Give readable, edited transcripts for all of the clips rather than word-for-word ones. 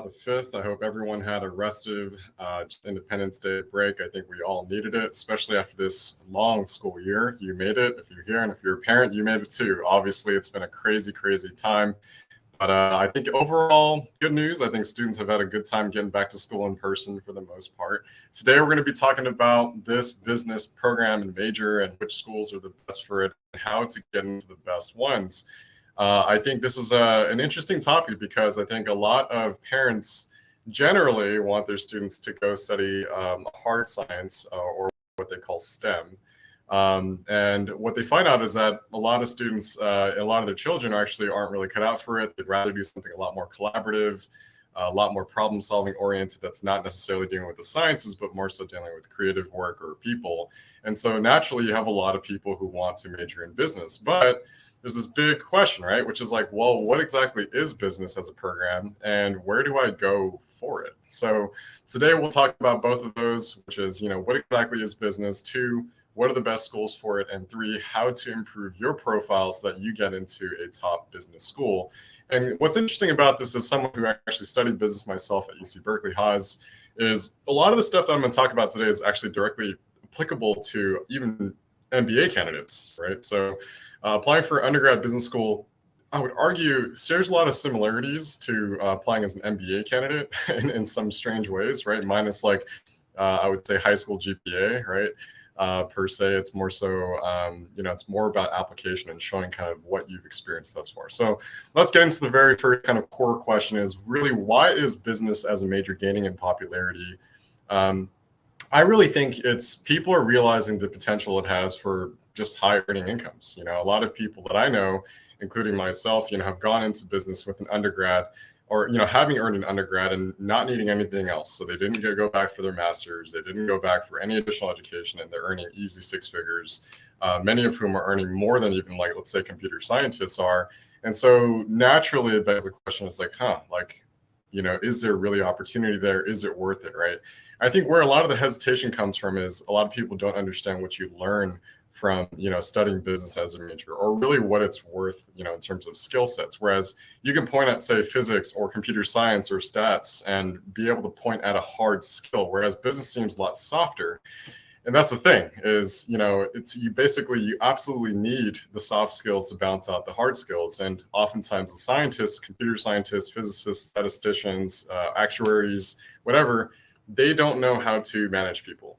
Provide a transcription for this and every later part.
the 5th. I hope everyone had a restive Independence Day break. I think we all needed it, especially after this long school year. You made it if you're here, and if you're a parent, you made it too. Obviously, it's been a crazy, crazy time. But I think overall, good news. I think students have had a good time getting back to school in person for the most part. Today, we're going to be talking about this business program and major and which schools are the best for it and how to get into the best ones. I think this is an interesting topic because I think a lot of parents generally want their students to go study hard science or what they call STEM. And what they find out is that a lot of students, a lot of their children actually aren't really cut out for it. They'd rather do something a lot more collaborative, a lot more problem solving oriented that's not necessarily dealing with the sciences, but more so dealing with creative work or people. And so naturally, you have a lot of people who want to major in business. But there's this big question, right? Which is like, well, what exactly is business as a program and where do I go for it? So today we'll talk about both of those, which is, what exactly is business? 2, what are the best schools for it? And 3, how to improve your profile so that you get into a top business school. And what's interesting about this is someone who actually studied business myself at UC Berkeley Haas is a lot of the stuff that I'm going to talk about today is actually directly applicable to even MBA candidates, right? So applying for undergrad business school, I would argue shares a lot of similarities to applying as an MBA candidate in some strange ways, right? Minus I would say high school GPA, right? Per se, it's more so, it's more about application and showing kind of what you've experienced thus far. So let's get into the very first kind of core question is really, why is business as a major gaining in popularity? I really think it's people are realizing the potential it has for just high earning incomes. A lot of people that I know, including myself, have gone into business with an undergrad or, having earned an undergrad and not needing anything else. So they didn't go back for their master's. They didn't go back for any additional education, and they're earning easy 6 figures, many of whom are earning more than even let's say computer scientists are. And so naturally it begs the question is is there really opportunity there? Is it worth it, right? I think where a lot of the hesitation comes from is a lot of people don't understand what you learn from, studying business as a major, or really what it's worth, in terms of skill sets. Whereas you can point at, say, physics or computer science or stats and be able to point at a hard skill, whereas business seems a lot softer. And that's the thing is, you absolutely need the soft skills to balance out the hard skills. And oftentimes the scientists, computer scientists, physicists, statisticians, actuaries, whatever, they don't know how to manage people.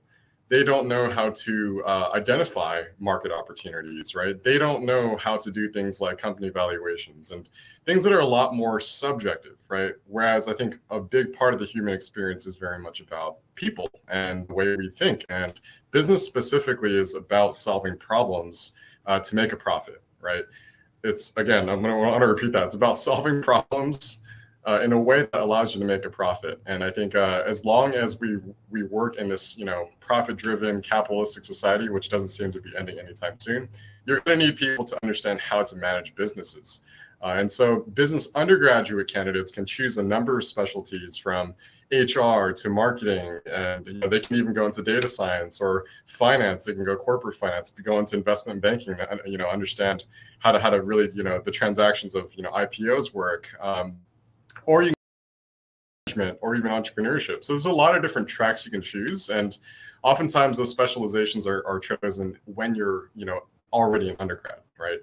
They don't know how to identify market opportunities, right? They don't know how to do things like company valuations and things that are a lot more subjective, right? Whereas I think a big part of the human experience is very much about people and the way we think. And business specifically is about solving problems to make a profit, right? It's, again, I'm going to repeat that. It's about solving problems in a way that allows you to make a profit. And I think as long as we work in this, profit-driven capitalistic society, which doesn't seem to be ending anytime soon, you're going to need people to understand how to manage businesses. And so business undergraduate candidates can choose a number of specialties from HR to marketing, and they can even go into data science or finance. They can go corporate finance, go into investment banking, understand how to really, the transactions of, IPOs work. Or you can management or even entrepreneurship. So there's a lot of different tracks you can choose. And oftentimes those specializations are chosen when you're, already an undergrad, right?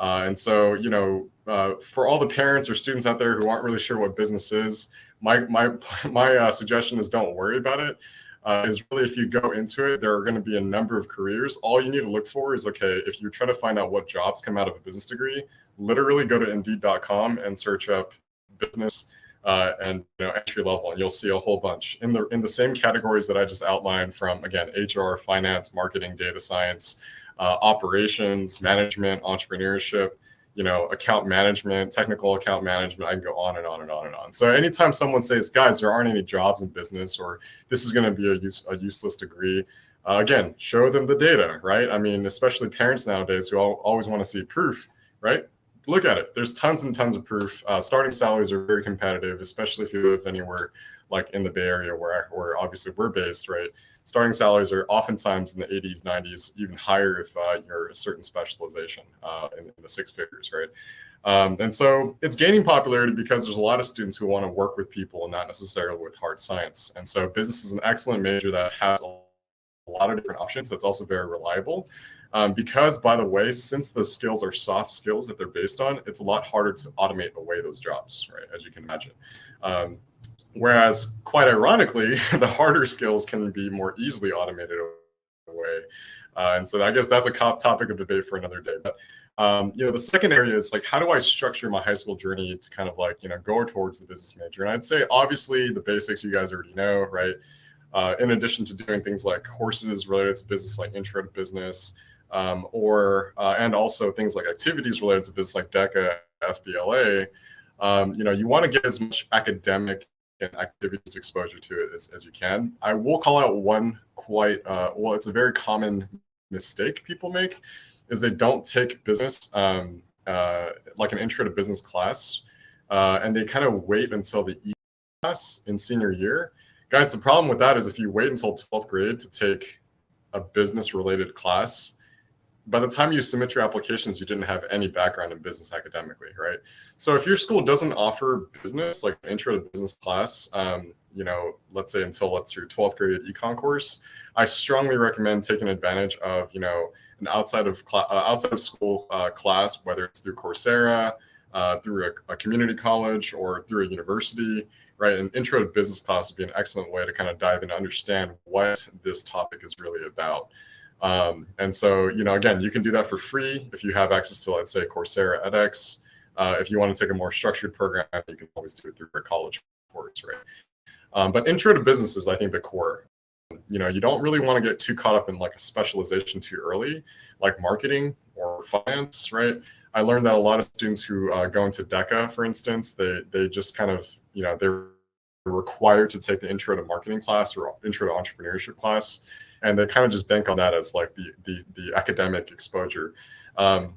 And so, for all the parents or students out there who aren't really sure what business is, my suggestion is don't worry about it. Is really, if you go into it, there are going to be a number of careers. All you need to look for is, okay, if you're trying to find out what jobs come out of a business degree, literally go to Indeed.com and search up business and entry level, and you'll see a whole bunch in the same categories that I just outlined from, again, HR, finance, marketing, data science, operations, management, entrepreneurship, account management, technical account management. I can go on and on and on and on. So anytime someone says, guys, there aren't any jobs in business, or this is going to be a useless degree, again, show them the data, right? I mean, especially parents nowadays who always want to see proof, right? Look at it. There's tons and tons of proof. Starting salaries are very competitive, especially if you live anywhere like in the Bay Area where obviously we're based, right? starting salaries are oftentimes in the 80s, 90s, even higher if you're a certain specialization in the six figures, right? And so it's gaining popularity because there's a lot of students who want to work with people and not necessarily with hard science. And so business is an excellent major that has a lot of different options. That's also very reliable. Because, by the way, since the skills are soft skills that they're based on, it's a lot harder to automate away those jobs, right? As you can imagine. Whereas, quite ironically, the harder skills can be more easily automated away. And so I guess that's a topic of debate for another day. But the second area is like, how do I structure my high school journey to kind of like, go towards the business major? And I'd say, obviously, the basics you guys already know, right? In addition to doing things like courses related to business, like Intro to Business, and also things like activities related to business, like DECA, FBLA, you want to get as much academic and activities exposure to it as you can. I will call out one it's a very common mistake people make, is they don't take business, like an Intro to Business class, and they kind of wait until the E class in senior year. Guys, the problem with that is if you wait until 12th grade to take a business-related class, by the time you submit your applications, you didn't have any background in business academically, right? So if your school doesn't offer business, like an Intro to Business class, let's say until your 12th grade econ course, I strongly recommend taking advantage of, an outside of school class, whether it's through Coursera, through a community college, or through a university, right? An Intro to Business class would be an excellent way to kind of dive in and understand what this topic is really about. And so, again, you can do that for free if you have access to, let's say, Coursera, edX. If you want to take a more structured program, you can always do it through a college course, right? But Intro to Business is, I think, the core. You don't really want to get too caught up in like a specialization too early, like marketing or finance, right? I learned that a lot of students who go into DECA, for instance, they just kind of, they're required to take the Intro to Marketing class or Intro to Entrepreneurship class, and they kind of just bank on that as like the academic exposure.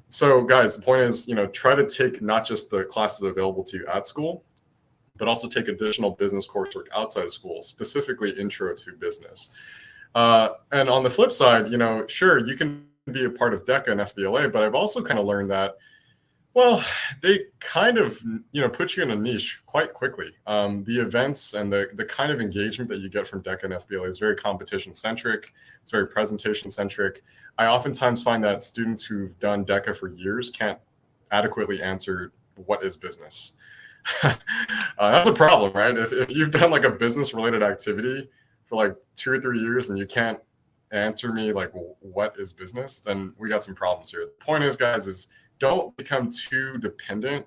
So guys, the point is, try to take not just the classes available to you at school, but also take additional business coursework outside of school, specifically Intro to Business. And on the flip side, sure, you can be a part of DECA and FBLA, but I've also kind of learned that, well, they kind of, put you in a niche quite quickly. The events and the kind of engagement that you get from DECA and FBLA is very competition-centric. It's very presentation-centric. I oftentimes find that students who've done DECA for years can't adequately answer what is business. That's a problem, right? If you've done like a business-related activity for like 2 or 3 years and you can't answer me like what is business, then we got some problems here. The point is, guys, is don't become too dependent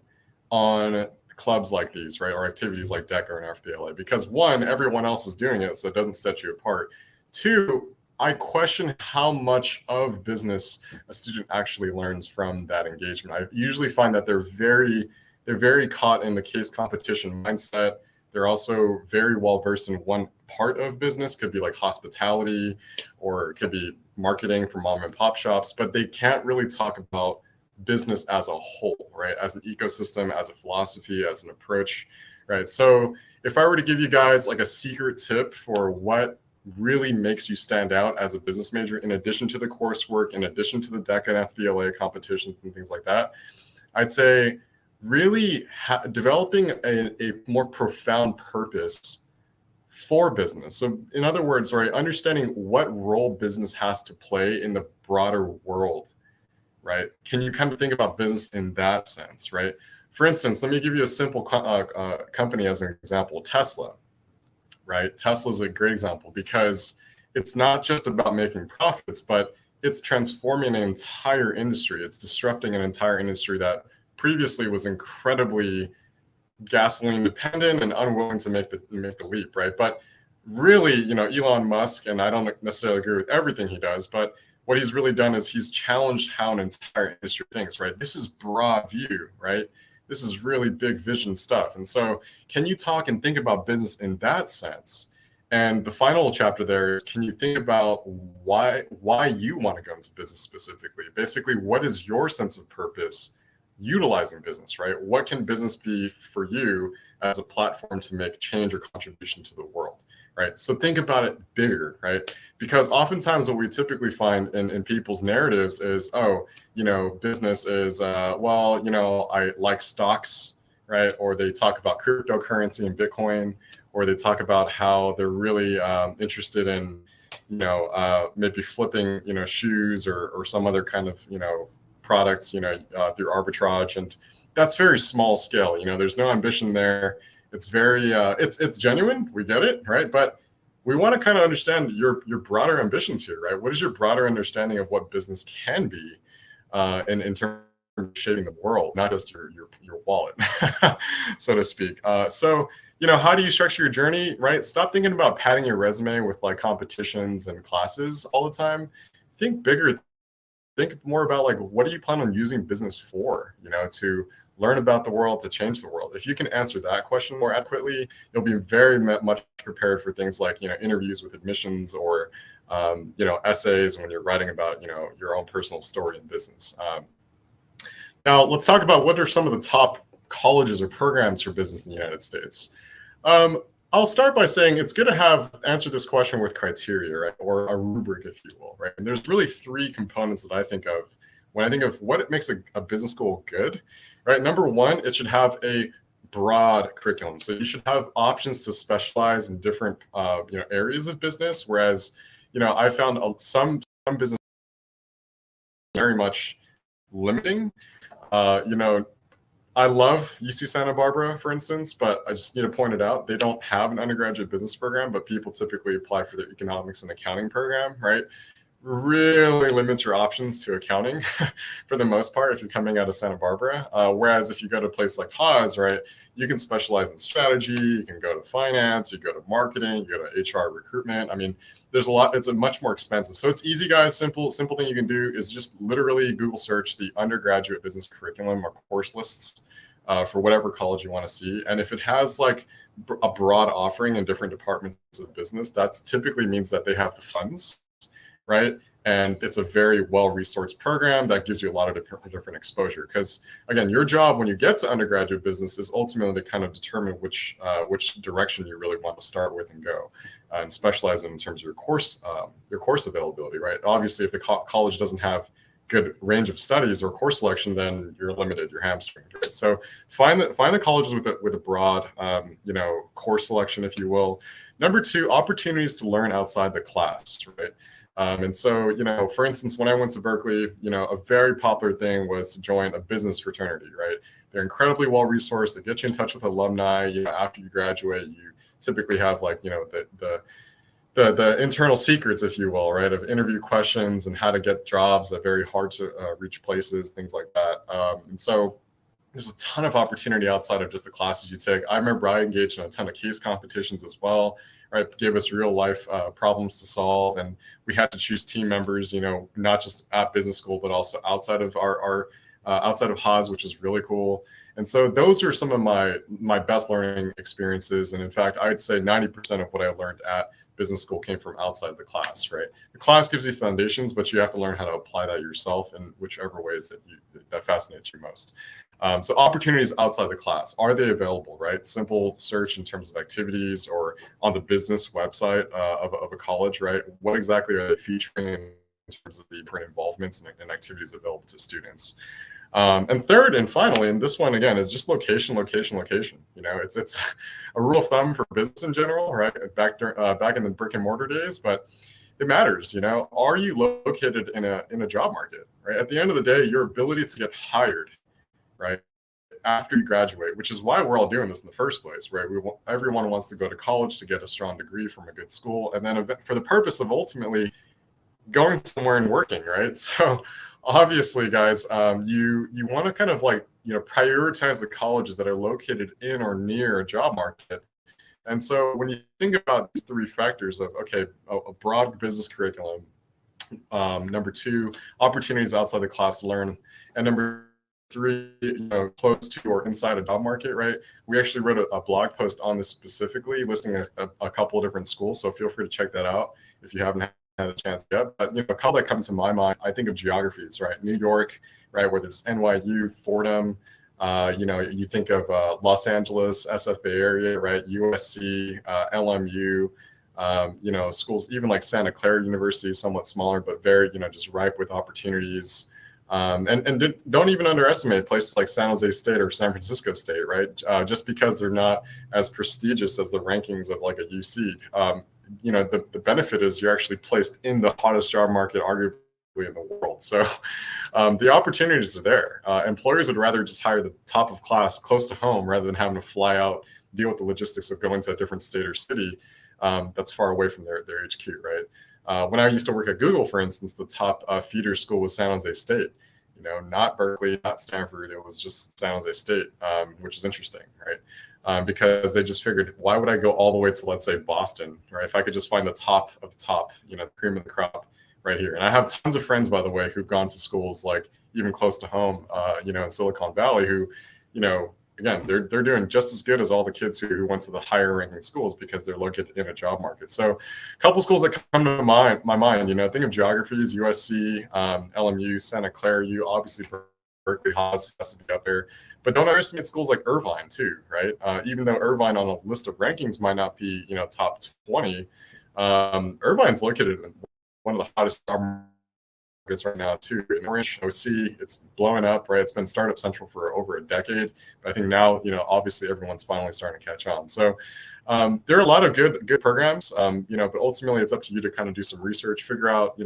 on clubs like these, right? Or activities like DECA and FBLA, because one, everyone else is doing it, so it doesn't set you apart. Two, I question how much of business a student actually learns from that engagement. I usually find that they're very caught in the case competition mindset. They're also very well versed in one part of business, could be like hospitality, or it could be marketing for mom and pop shops, but they can't really talk about business as a whole, right? As an ecosystem, as a philosophy, as an approach, right? So if I were to give you guys like a secret tip for what really makes you stand out as a business major, in addition to the coursework, in addition to the DECA and FBLA competitions and things like that, I'd say really developing a more profound purpose for business. So in other words, right, understanding what role business has to play in the broader world, right? Can you kind of think about business in that sense, right? For instance, let me give you a simple company as an example, Tesla, right? Tesla is a great example because it's not just about making profits, but it's transforming an entire industry. It's disrupting an entire industry that previously was incredibly gasoline dependent and unwilling to make the leap, right? But really, Elon Musk, and I don't necessarily agree with everything he does, but what he's really done is he's challenged how an entire industry thinks, right? This is broad view, right? This is really big vision stuff. And so can you talk and think about business in that sense? And the final chapter there is, can you think about why you want to go into business specifically? Basically, what is your sense of purpose utilizing business, right? What can business be for you as a platform to make change or contribution to the world? right? So think about it bigger, right? Because oftentimes what we typically find in people's narratives is, oh, business is, well, I like stocks, right? Or they talk about cryptocurrency and Bitcoin, or they talk about how they're really interested in, maybe flipping, shoes or some other kind of, products, through arbitrage. And that's very small scale. There's no ambition there. It's very, it's genuine. We get it, right? But we want to kind of understand your broader ambitions here, right? What is your broader understanding of what business can be in terms of shaping the world, not just your wallet, so to speak. So, how do you structure your journey, right? Stop thinking about padding your resume with like competitions and classes all the time. Think bigger. Think more about like, what do you plan on using business for, to learn about the world, to change the world. If you can answer that question more adequately, you'll be very much prepared for things like, interviews with admissions or, essays when you're writing about, your own personal story in business. Now, let's talk about what are some of the top colleges or programs for business in the United States. I'll start by saying it's good to answer this question with criteria, right? Or a rubric, if you will, right? And there's really three components that I think of when I think of what makes a business school good, right? Number one, it should have a broad curriculum. So you should have options to specialize in different, areas of business. Whereas, I found some business very much limiting. I love UC Santa Barbara, for instance, but I just need to point it out. They don't have an undergraduate business program, but people typically apply for the economics and accounting program, right? Really limits your options to accounting for the most part if you're coming out of Santa Barbara. Whereas if you go to a place like Haas, right, you can specialize in strategy, you can go to finance, you go to marketing, you go to HR recruitment. I mean, there's a lot, it's a much more expensive. So it's easy, guys. Simple thing you can do is just literally Google search the undergraduate business curriculum or course lists for whatever college you want to see. And if it has like a broad offering in different departments of business, that typically means that they have the funds, right? And it's a very well-resourced program that gives you a lot of different exposure. Because again, your job when you get to undergraduate business is ultimately to kind of determine which direction you really want to start with and go, and specialize in terms of your course availability, right? Obviously, if the college doesn't have good range of studies or course selection, then you're limited, you're hamstringed, right? So find the colleges with a broad, course selection, if you will. Number two, opportunities to learn outside the class, right? And so, for instance, when I went to Berkeley, a very popular thing was to join a business fraternity, right? They're incredibly well-resourced. They get you in touch with alumni. After you graduate, you typically have like, the internal secrets, if you will, right, of interview questions and how to get jobs at very hard to reach places, things like that. And so there's a ton of opportunity outside of just the classes you take. I remember I engaged in a ton of case competitions as well, right? Gave us real life problems to solve. And we had to choose team members, not just at business school, but also outside of our outside of Haas, which is really cool. And so those are some of my best learning experiences. And in fact, I'd say 90% of what I learned at business school came from outside the class, right? The class gives you foundations, but you have to learn how to apply that yourself in whichever ways that fascinates you most. So opportunities outside the class, are they available, right? Simple search in terms of activities or on the business website of a college, right? What exactly are they featuring in terms of the different involvements and activities available to students? And third and finally, and this one again is just location. It's a rule of thumb for business in general, right? Back in the brick and mortar days, but it matters. Are you located in a job market, right? At the end of the day, your ability to get hired, right, after you graduate, which is why we're all doing this in the first place, right? Everyone wants to go to college to get a strong degree from a good school, and then for the purpose of ultimately going somewhere and working, right? So obviously, guys, you want to kind of like, prioritize the colleges that are located in or near a job market. And so when you think about these three factors of, okay, a broad business curriculum, number two, opportunities outside the class to learn, and number three, close to or inside a job market, right? We actually wrote a blog post on this specifically, listing a couple of different schools. So feel free to check that out if you haven't had a chance yet. But a couple that come to my mind, I think of geographies, right? New York, right, where there's NYU, Fordham. You think of Los Angeles, SF Bay Area, right? USC, LMU, Schools even like Santa Clara University, somewhat smaller, but very, just ripe with opportunities. And don't even underestimate places like San Jose State or San Francisco State, right? Just because they're not as prestigious as the rankings of like a UC. The benefit is you're actually placed in the hottest job market, arguably in the world. So the opportunities are there. Employers would rather just hire the top of class close to home rather than having to fly out, deal with the logistics of going to a different state or city that's far away from their HQ, right? When I used to work at Google, for instance, the top feeder school was San Jose State. Not Berkeley, not Stanford. It was just San Jose State, which is interesting, right? Because they just figured, why would I go all the way to, let's say, Boston, right? If I could just find the top of the top, the cream of the crop right here. And I have tons of friends, by the way, who've gone to schools like even close to home, in Silicon Valley, who, again, they're doing just as good as all the kids who went to the higher ranking schools because they're located in a job market. So a couple schools that come to my mind, think of geographies, USC, LMU, Santa Clara U, obviously Berkeley Haas has to be up there, but don't underestimate schools like Irvine too, right? Even though Irvine on a list of rankings might not be, top 20, Irvine's located in one of the hottest job markets right now too. In Orange, OC, it's blowing up, right? It's been startup central for over a decade, but I think now, obviously everyone's finally starting to catch on. So there are a lot of good programs, but ultimately it's up to you to kind of do some research, figure out,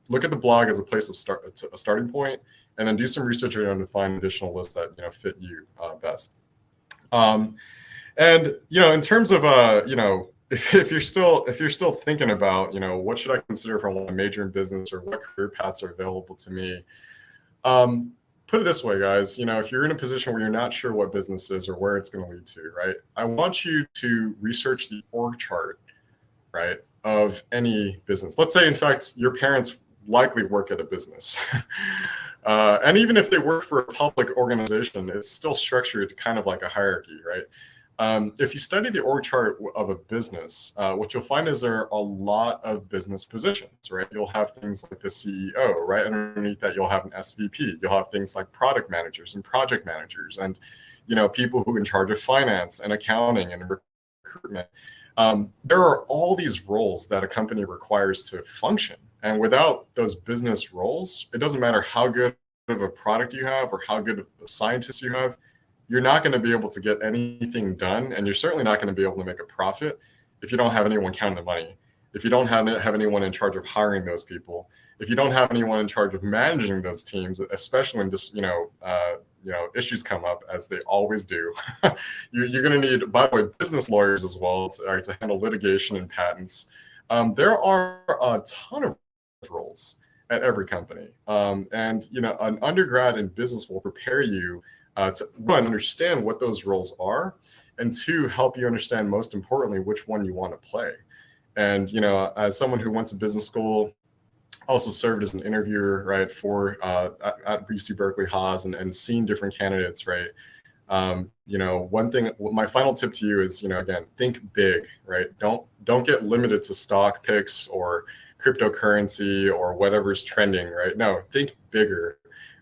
look at the blog as a place of a starting point, and then do some research to find additional lists that, fit you best. And, in terms of, if you're still thinking about, what should I consider if I want to major in business or what career paths are available to me? Put it this way, guys, if you're in a position where you're not sure what business is or where it's going to lead to, right? I want you to research the org chart, right, of any business. Let's say, in fact, your parents likely work at a business. And even if they work for a public organization, it's still structured kind of like a hierarchy, right? If you study the org chart of a business, what you'll find is there are a lot of business positions, right? You'll have things like the CEO, right? Underneath that, you'll have an SVP. You'll have things like product managers and project managers and, people who are in charge of finance and accounting and recruitment. There are all these roles that a company requires to function. And without those business roles, it doesn't matter how good of a product you have or how good of a scientist you have, you're not going to be able to get anything done, and you're certainly not going to be able to make a profit if you don't have anyone counting the money, if you don't have anyone in charge of hiring those people, if you don't have anyone in charge of managing those teams, especially when just issues come up, as they always do. You're going to need, by the way, business lawyers as well to handle litigation and patents. There are a ton of roles at every company, and an undergrad in business will prepare you to, one, understand what those roles are, and two, help you understand, most importantly, which one you want to play. And, as someone who went to business school, also served as an interviewer, right, for at UC Berkeley Haas and seen different candidates, right? One thing, my final tip to you is, again, think big, right? Don't get limited to stock picks or cryptocurrency or whatever's trending, right? No, think bigger.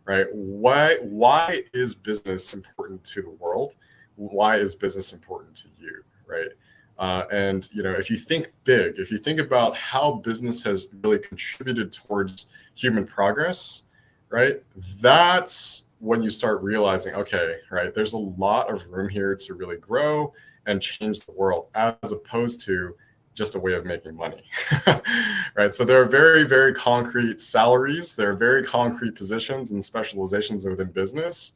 Right? Why is business important to the world? Why is business important to you? Right? And if you think big, if you think about how business has really contributed towards human progress, right? That's when you start realizing, okay, right, there's a lot of room here to really grow and change the world, as opposed to just a way of making money, right? So there are very, very concrete salaries. There are very concrete positions and specializations within business.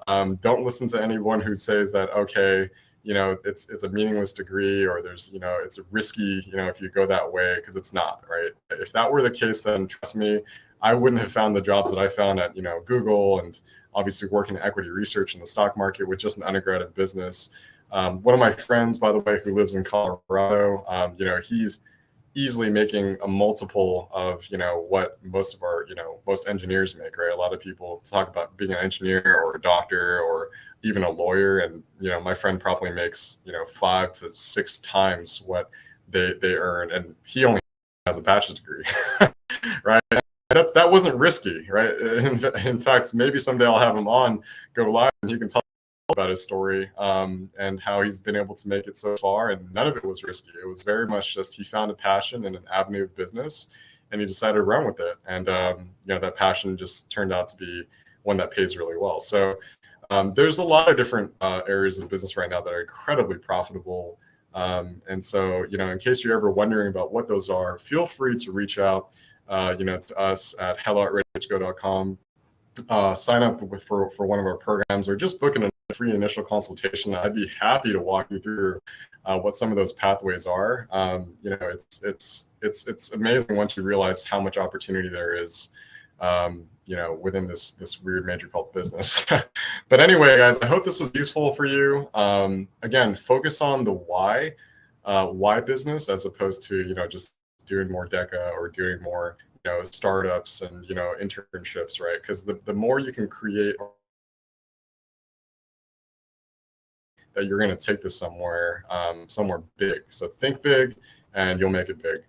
Don't listen to anyone who says that, okay, it's a meaningless degree, or there's, it's risky, if you go that way, because it's not, right? If that were the case, then trust me, I wouldn't have found the jobs that I found at, Google, and obviously working in equity research in the stock market with just an undergrad in business. One of my friends, by the way, who lives in Colorado, he's easily making a multiple of, what most of our, most engineers make, right? A lot of people talk about being an engineer or a doctor or even a lawyer. And, my friend probably makes, 5 to 6 times what they earn. And he only has a bachelor's degree, right? That wasn't risky, right? In fact, maybe someday I'll have him on, go live, and he can talk about his story and how he's been able to make it so far, and none of it was risky. It was very much just he found a passion in an avenue of business, and he decided to run with it. And that passion just turned out to be one that pays really well. So there's a lot of different areas of business right now that are incredibly profitable. And so, in case you're ever wondering about what those are, feel free to reach out, to us at hello@readyedgego.com. Sign up for one of our programs, or just book a free initial consultation. I'd be happy to walk you through what some of those pathways are. It's amazing once you realize how much opportunity there is, within this weird major called business. But anyway, guys, I hope this was useful for you. Again, focus on the why business, as opposed to just doing more DECA or doing more startups and internships, right? Because the more you can create, that you're going to take this somewhere big. So think big and you'll make it big.